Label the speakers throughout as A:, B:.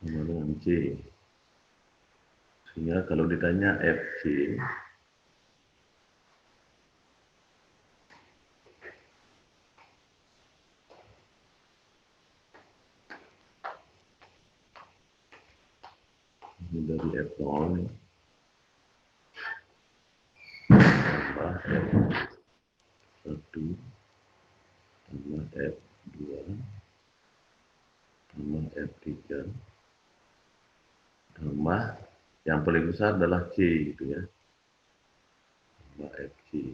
A: sama dengan C. Sehingga kalau ditanya FC, ini dari F0 tambah F1 tambah F2 tambah F3 tambah yang paling besar adalah C gitu ya, tambah FC.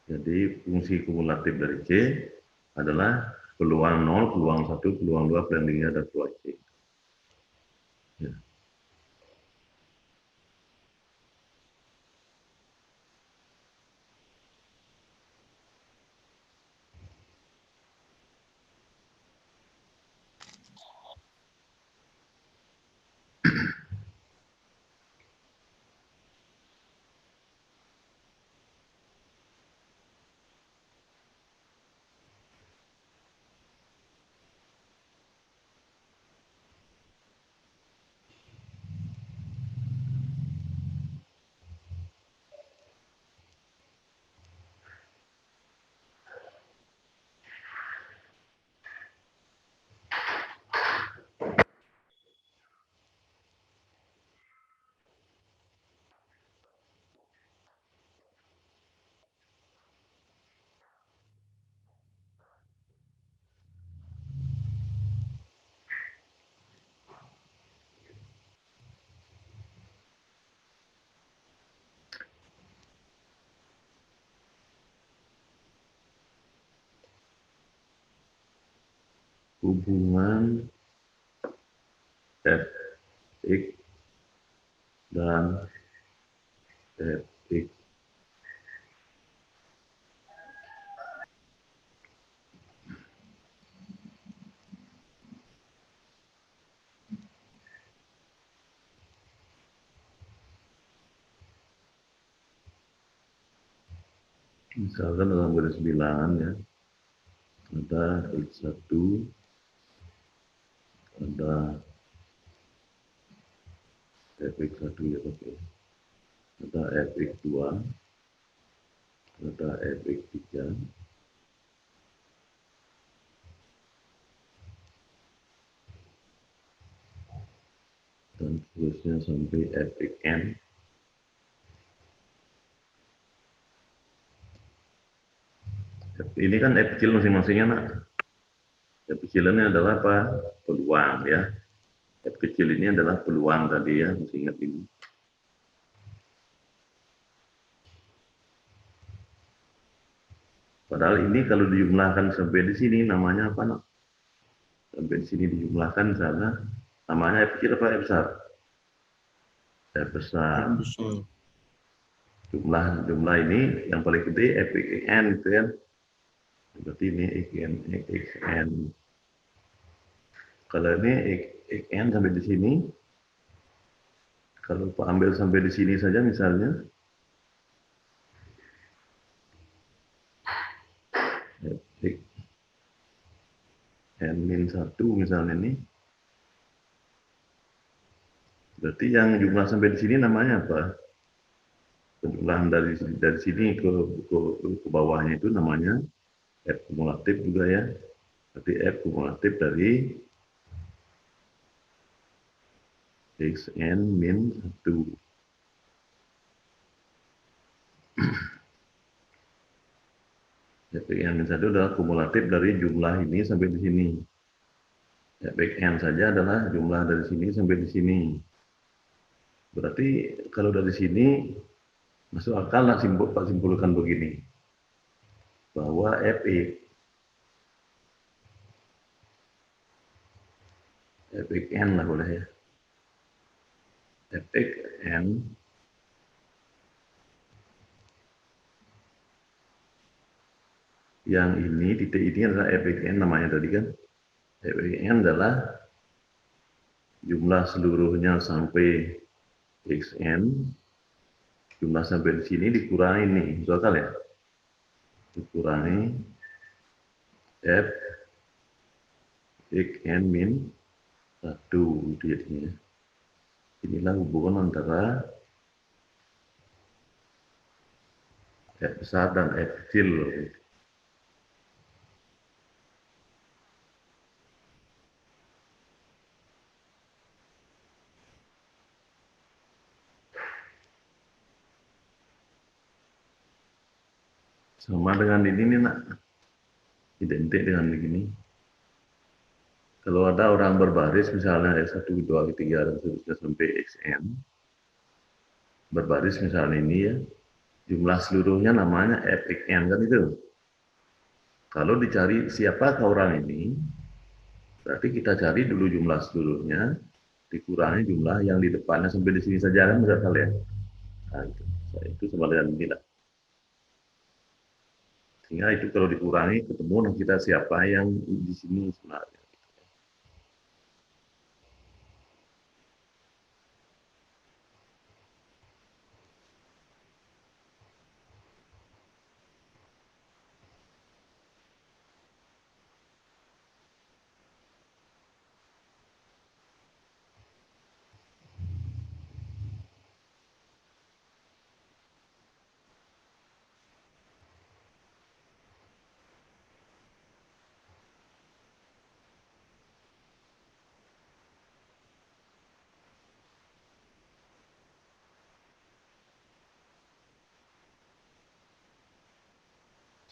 A: Jadi fungsi kumulatif dari C adalah peluang 0, peluang 1, peluang 2, pendingnya ada peluang C. Ya. Hubungan Fx dan Fx. Misalkan dalam garis bilangan ya, ada X1, ada Fx1 ya pakai, ada Fx2, ada Fx3, dan seterusnya sampai Fxn. Ini kan F kecil masing-masingnya nak. F kecilnya adalah apa? Peluang ya. F kecil ini adalah peluang tadi ya, mesti ingat ini. Padahal ini kalau dijumlahkan sampai di sini namanya apa nak? Sampai di sini dijumlahkan misalnya namanya F kecil apa F besar? F besar. Jumlah ini yang paling gede Fxn gitu kan. Berarti ini Xn. Kalau ini Xn sampai di sini, kalau Pak ambil sampai di sini saja misalnya, N-1 misalnya ini, berarti yang jumlah sampai di sini namanya apa? Penjumlahan dari sini ke bawahnya itu namanya F kumulatif juga ya. Berarti F kumulatif dari Xn min 1. Fxn min 1 adalah kumulatif dari jumlah ini sampai di sini. Fxn saja adalah jumlah dari sini sampai di sini. Berarti kalau dari sini masuk akal lah Pak simpulkan begini. Bahwa Fxn lah boleh ya. Fxn yang ini, titik ini adalah Fxn namanya tadi kan. Fxn adalah jumlah seluruhnya sampai Xn, jumlah sampai di sini dikurangi nih, masuk akal ya? Dikurangi F X N min 1 itu jadinya. Inilah hubungan antara F besar dan F kecil. Sama dengan ini nih nak, identik dengan begini. Kalau ada orang berbaris misalnya X1, 2, 3, dan seterusnya sampai Xn, berbaris misalnya ini ya, jumlah seluruhnya namanya Fxn kan itu. Kalau dicari siapakah orang ini, berarti kita cari dulu jumlah seluruhnya, dikurangi jumlah yang di depannya sampai di sini saja kan menurut kalian. Nah, itu sama dengan ini lah. Sehingga itu kalau dikurangi ketemu kita siapa yang di sini sebenarnya.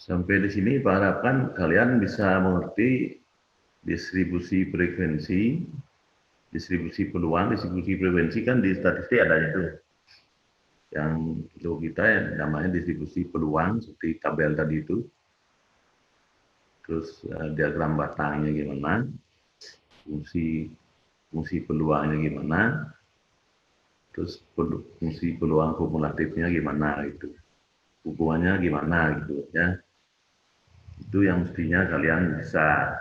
A: Sampai di sini Pak harapkan kalian bisa mengerti distribusi frekuensi, distribusi peluang, distribusi frekuensi kan di statistik ada itu. Yang itu kita yang namanya distribusi peluang seperti tabel tadi itu. Terus diagram batangnya gimana, fungsi peluangnya gimana, terus fungsi peluang kumulatifnya gimana itu, hubungannya gimana gitu ya. Itu yang mestinya kalian bisa.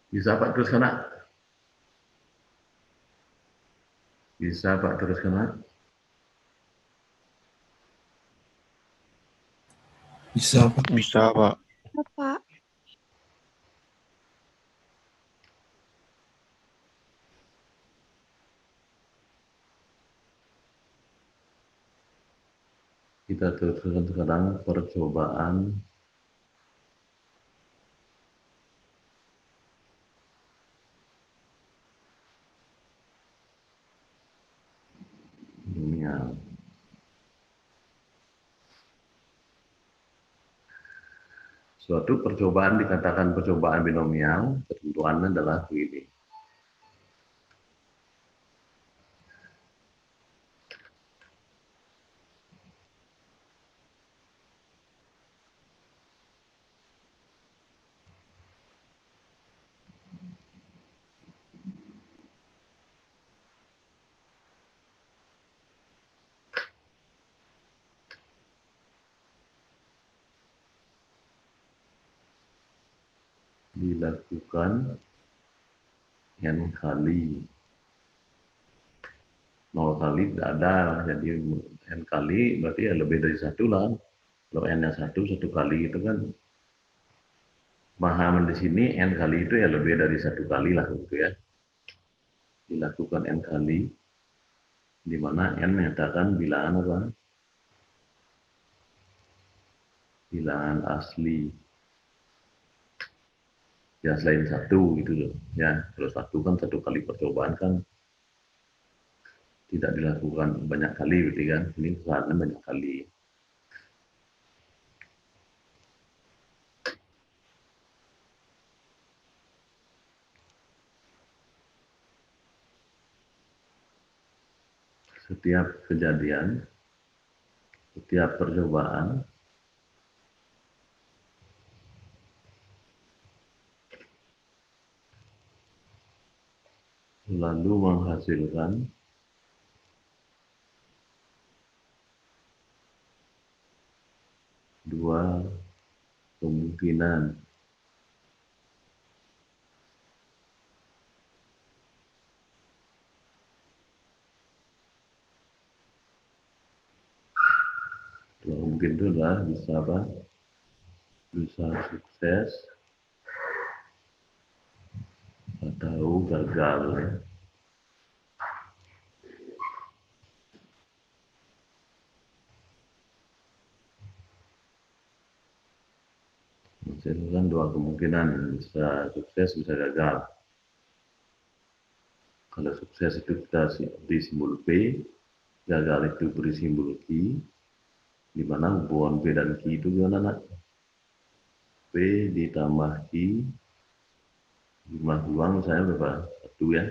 A: Bisa Pak teruskan Nak? Bisa Pak teruskan Nak?
B: Bisa, Pak.
C: Bisa, Pak.
D: Pak.
A: Kita teruskan sekarang percobaan binomial. Suatu percobaan dikatakan percobaan binomial, ketentuannya adalah begini. Dilakukan n kali, 0 kali tidak ada, jadi n kali berarti ya lebih dari satu lah. Kalau n-nya satu kali itu kan pemahaman di sini n kali itu ya lebih dari satu kali lah gitu ya. Dilakukan n kali, di mana n menyatakan bilangan apa? Bilangan asli. Ya selain satu gitu loh. Ya kalau satu kan satu kali percobaan kan tidak dilakukan banyak kali berarti kan. Ini kesalahannya banyak kali. setiap kejadian, setiap percobaan lalu menghasilkan dua kemungkinan. Dua kemungkinan itu adalah bisa apa? Bisa sukses atau gagal ya. Menghasilkan dua kemungkinan, bisa sukses, bisa gagal. Kalau sukses itu kita beri simbol P, gagal itu beri simbol Q, di mana hubungan P dan Q itu gimana nak? P ditambah Q, jumlah uang misalnya berapa? 1 ya.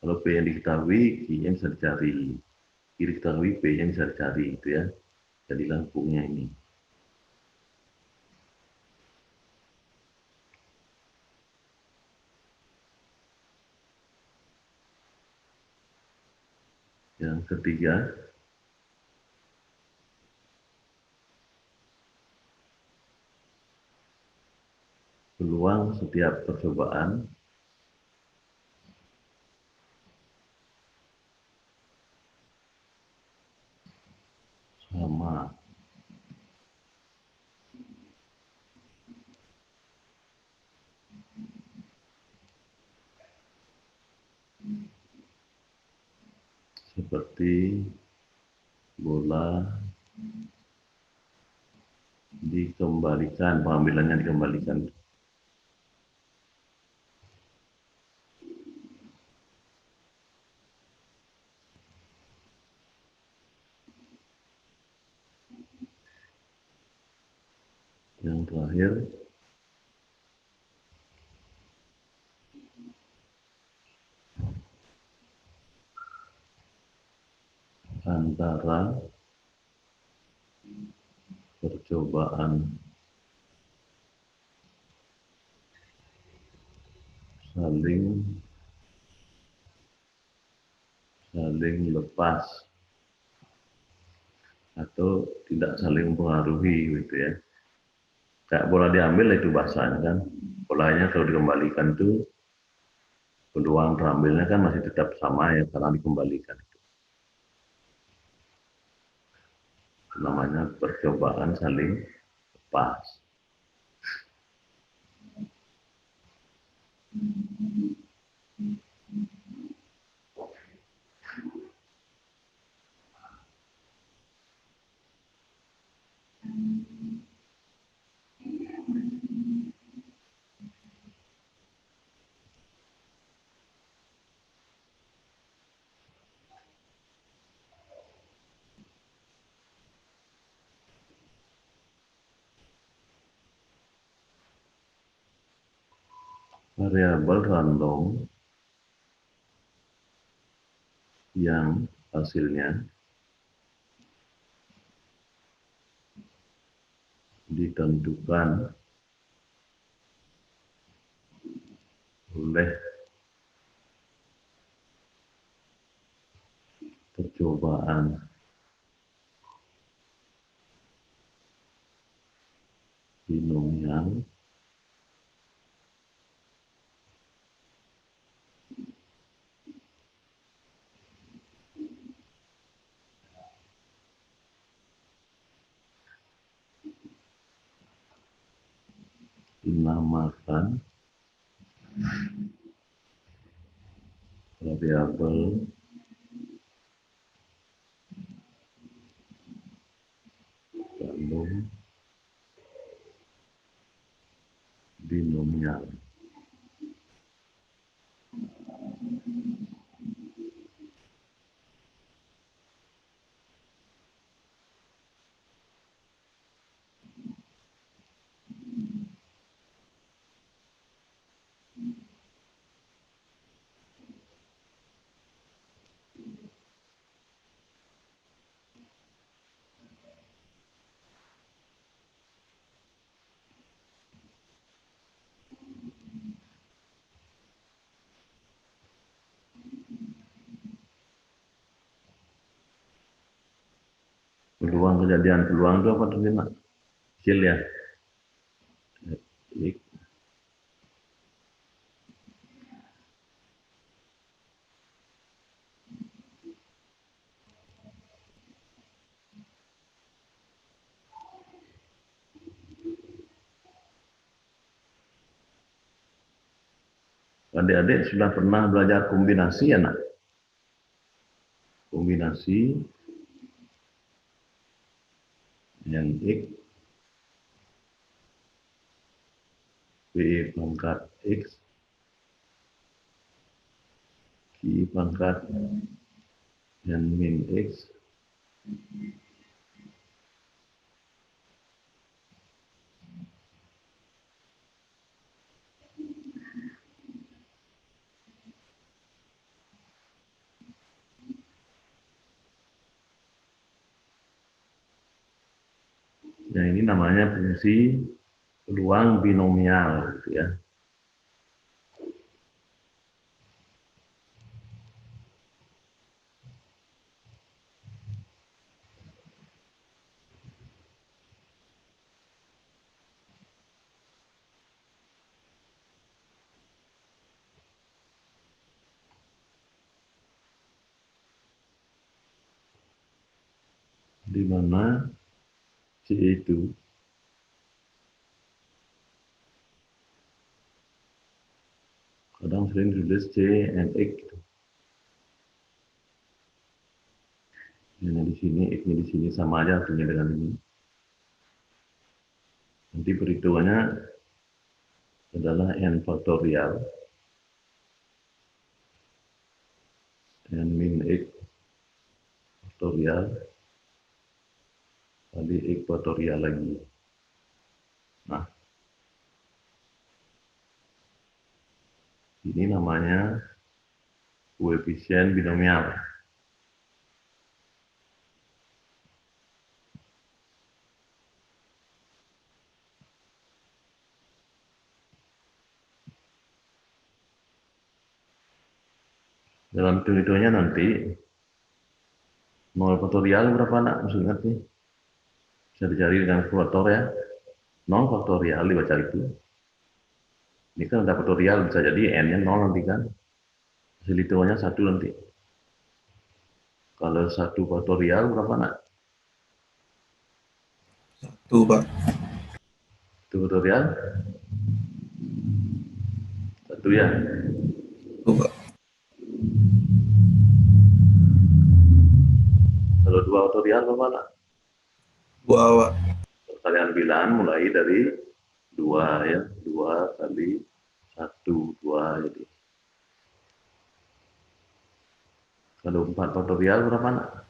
A: Kalau P yang diketahui, Q yang bisa dicari. Q diketahui, P yang bisa dicari itu ya. Jadilah hubungnya ini. Yang ketiga, peluang setiap percobaan sama. Seperti bola dikembalikan, pengambilannya dikembalikan. Yang terakhir, antara percobaan saling lepas atau tidak saling mempengaruhi gitu ya. Kayak bola diambil itu bahasanya kan. Bolanya kalau dikembalikan itu peluang terambilnya kan masih tetap sama ya karena dikembalikan. Itu namanya percobaan saling lepas. Variabel random yang hasilnya ditentukan oleh percobaan binomial dinamakan variabel random binomial. Peluang kejadian, peluang itu apa tadi nak? Kecil ya. X. Adik-adik sudah pernah belajar kombinasi ya nak? Kombinasi yang X, B pangkat X, Q pangkat dan min X. Yang ini namanya fungsi peluang binomial, gitu ya. Di mana C itu kadang sering ditulis C and X. Gitu. Ini di sini, X-nya di sini sama aja artinya dengan ini. Nanti perhitungannya adalah n faktorial n min X faktorial kali X faktorial lagi. Nah, ini namanya koefisien binomial. Dalam hitung-hitungnya nanti 0 faktorial berapa nak? Mesti ingat nih. Bisa dicari dengan kalkulator ya. 0 faktorial dibaca itu. Ini kan ada faktorial, bisa jadi n-nya 0 nanti kan. Hasil hitungannya 1 nanti. Kalau 1 faktorial berapa nak?
B: 1, Pak.
A: 1 faktorial? 1 ya.
B: 1, Pak.
A: Kalau 2 faktorial berapa nak?
B: 2, Pak.
A: Kalian bilang mulai dari 2 ya. 2 kali 1, 2 jadi. Kalau 4 faktorial berapa nak?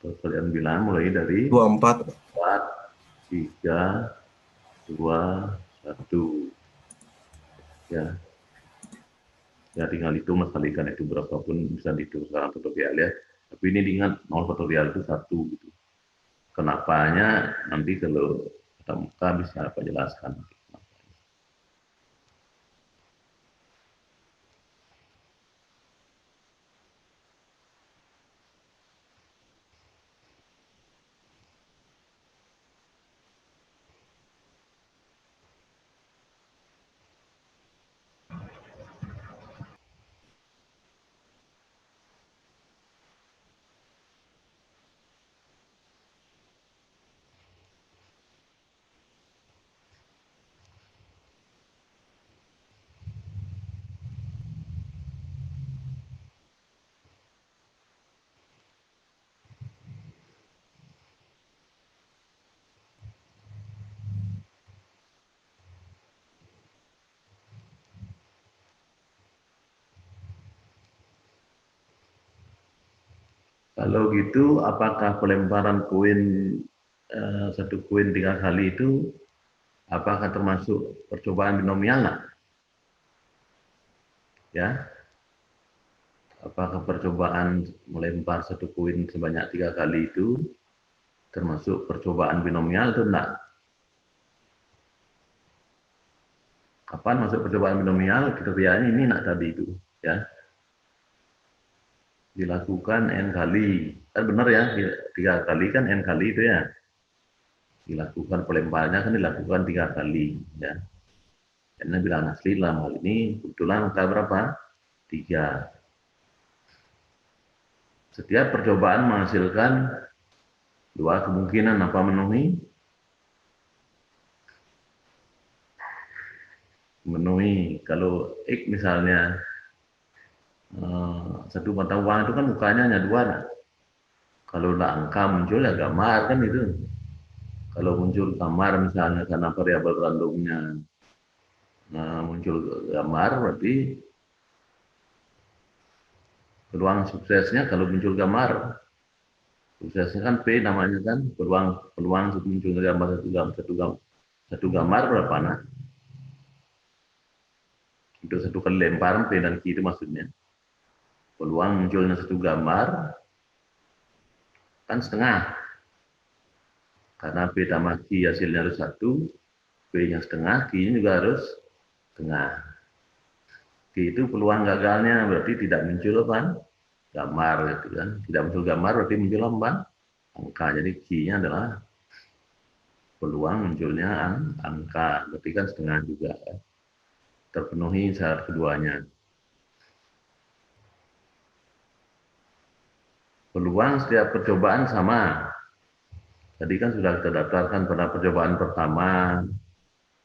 A: Kalian bilang mulai dari
B: 24, Pak.
A: 4, 3, 2, 1. Ya. Ya tinggal itu mas kalikan itu berapapun bisa dihitung sekarang faktorial ya. Tapi ini diingat 0 faktorial itu 1 gitu. Kenapanya nanti kalau kita muka bisa apa jelaskan. Kalau gitu, apakah pelemparan koin satu koin 3 kali itu apakah termasuk percobaan binomial? Nah? Ya, apakah percobaan melempar satu koin sebanyak 3 kali itu termasuk percobaan binomial atau enggak? Kapan masuk percobaan binomial? Kriterianya ini nak tadi itu, ya. dilakukan N kali. Kan benar ya, 3 kali kan N kali itu ya. Dilakukan pelemparannya kan dilakukan 3 kali ya. Karena bilangan asli dalam hal ini kebetulan angka berapa? 3. Setiap percobaan menghasilkan 2 kemungkinan apa memenuhi? Memenuhi. Kalau X misalnya satu mata uang itu kan mukanya hanya 2. Nah. Kalau udah angka muncul ya gambar kan itu. Kalau muncul gambar misalnya karena variabel randomnya muncul gambar berarti peluang suksesnya kalau muncul gambar suksesnya kan P namanya kan peluang munculnya gambar satu gambar berapa nah untuk satu kali lemparan P dan Q itu maksudnya peluang munculnya satu gambar kan setengah karena P tambah Q hasilnya harus 1, P nya setengah, Q nya juga harus setengah. Q itu peluang gagalnya berarti tidak muncul apa gambar gitu kan, tidak muncul gambar berarti muncul apa angka, jadi Q nya adalah peluang munculnya angka, berarti kan setengah juga ya. Terpenuhi syarat keduanya. Peluang setiap percobaan sama. Tadi kan sudah kita daftarkan pada percobaan pertama,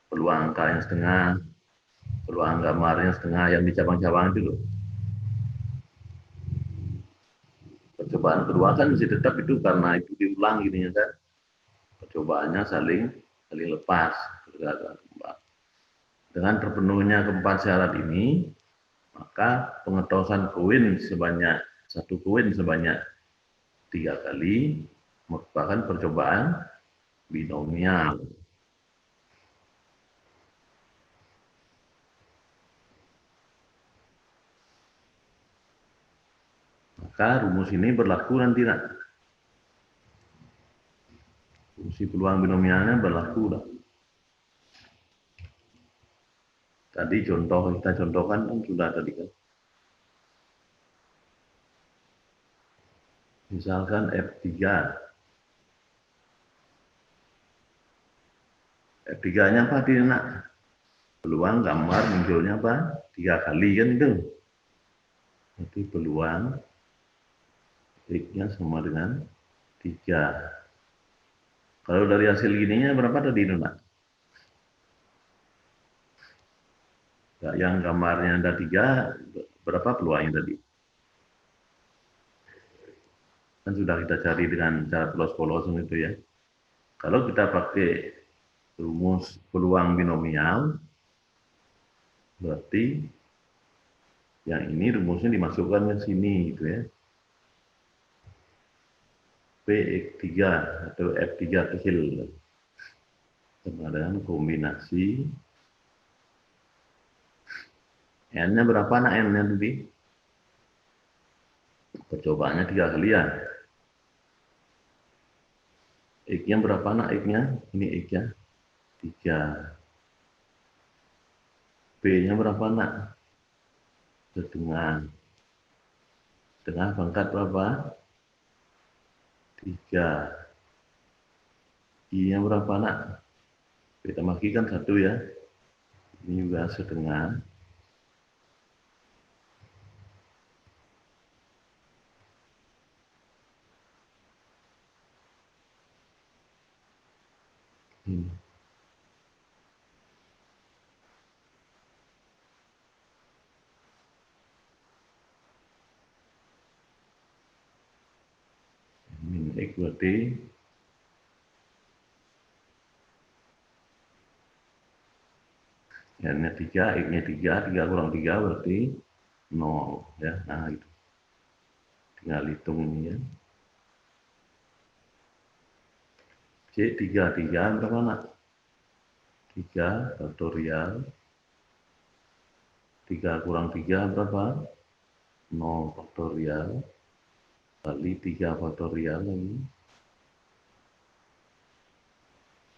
A: peluang angka yang setengah, peluang gambarnya setengah yang di cabang-cabang itu loh. Percobaan kedua kan masih tetap itu karena itu diulang gini ya kan. Percobaannya saling lepas. Dengan terpenuhnya keempat syarat ini, maka pengetosan koin sebanyak 3 kali merupakan percobaan binomial. Maka rumus ini berlaku nanti nak. Fungsi peluang binomialnya berlaku lah. Tadi kita contohkan kan sudah tadi kan. Misalkan F3. F3-nya apa tidak nak? Peluang gambar munculnya apa? 3 kali kan itu. Jadi peluang X-nya sama dengan 3. Kalau dari hasil gininya berapa tadi itu nak? Yang gambarnya ada 3, berapa peluangnya tadi? Kan sudah kita cari dengan cara polos-polosan itu ya. Kalau kita pakai rumus peluang binomial, berarti yang ini rumusnya dimasukkan ke sini gitu ya. Px3 atau F3 kecil sama dengan kombinasi N-nya berapa nak N-nya tadi? Percobaannya 3 kali ya. X-nya berapa nak X-nya? Ini X-nya 3. P-nya berapa nak? Setengah. Setengah pangkat berapa? 3. I-nya berapa nak? Kita makikan 1 ya. Ini juga setengah. Ini. Min X berarti N-nya 3, X-nya 3, 3 kurang 3 berarti 0 ya. Nah itu. Tinggal hitung ini ya. C3 berapa nak? 3 faktorial 3 kurang 3 berapa? 0 faktorial kali 3 faktorial lagi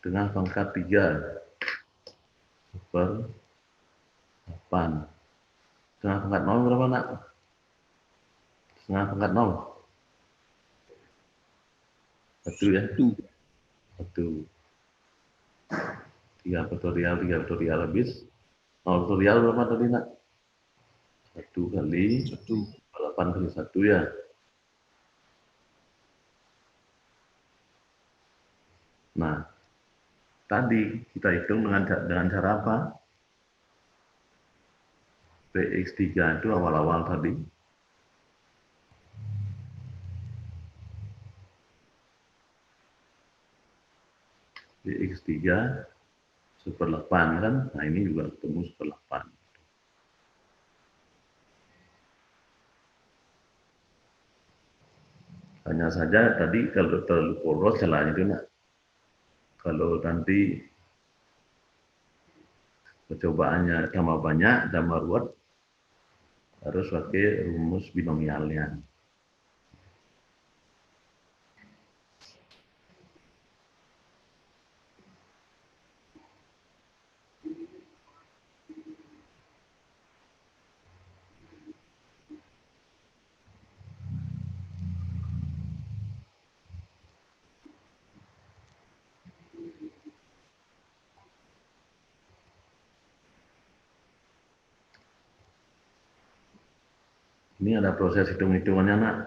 A: dengan pangkat 3 per 8 dengan pangkat 0 berapa nak? setengah pangkat 0. 1 ya. 1. 3 faktorial habis. 0 faktorial berapa tadi nak? 1 kali 8 kali 1 ya. Nah, tadi kita hitung dengan cara apa? PX3 itu awal-awal tadi. PX3 1/8 kan? Nah, ini juga ketemu 1/8. Hanya saja tadi kalau terlalu poros celahnya itu nak. Kalau nanti percobaannya tambah banyak, tambah ruwet, harus pakai rumus binomialnya. Ini ada proses hitung-hitungannya nak.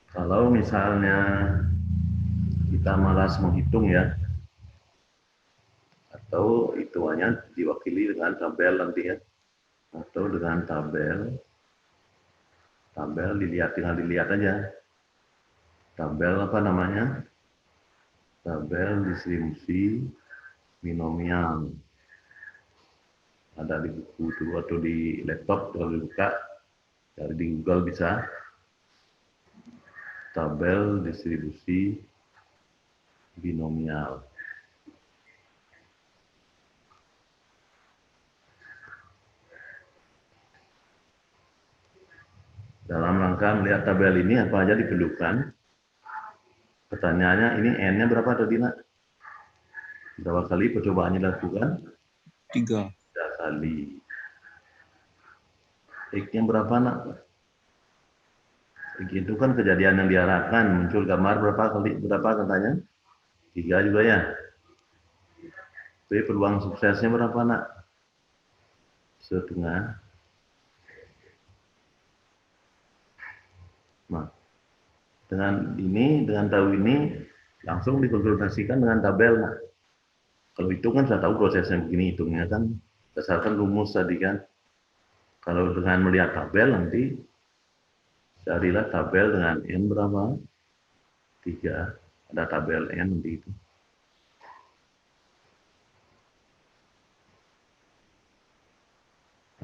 A: Kalau misalnya kita malas menghitung ya, atau hitungannya diwakili dengan tabel nanti ya, atau dengan tabel tinggal dilihat aja. Tabel apa namanya? Tabel distribusi binomial. Ada di buku itu atau di laptop kalau dibuka, cari di Google bisa. Tabel distribusi binomial. Dalam rangka melihat tabel ini apa aja diperlukan. Pertanyaannya ini N-nya berapa tadi nak? Berapa kali percobaannya dilakukan?
B: 3
A: kali. X-nya berapa nak? X itu kan kejadian yang diarahkan, muncul gambar berapa katanya? 3 juga ya. Tapi peluang suksesnya berapa nak? 1/2. Nah, dengan tahu ini langsung dikonsultasikan dengan tabel nak. Kalau itu kan saya tahu prosesnya begini, hitungnya kan berdasarkan rumus tadi kan. Kalau dengan melihat tabel nanti carilah tabel dengan N berapa? 3. Ada tabel N nanti itu.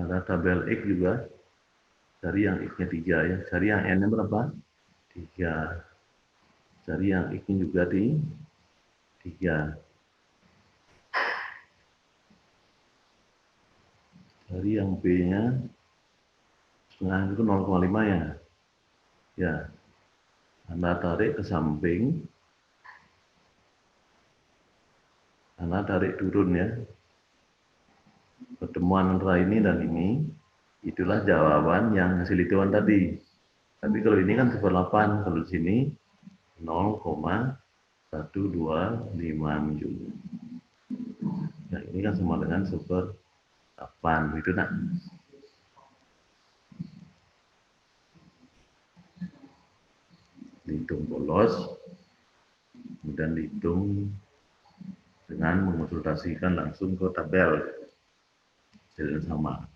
A: Ada tabel X juga. Cari yang X-nya 3 ya. Cari yang N-nya berapa? 3. Cari yang X-nya juga di 3. Cari yang B-nya setengah itu 0,5 ya. Ya. Anda tarik ke samping. Anda tarik turun ya. Pertemuan antara ini dan ini, itulah jawaban yang hasil hitungan tadi. Tapi kalau ini kan 1/8, kalau di sini 0,1257. Nah, ini kan sama dengan 1/8, itu nak. Dihitung polos, kemudian dihitung dengan mengonsultasikan langsung ke tabel hasilnya sama.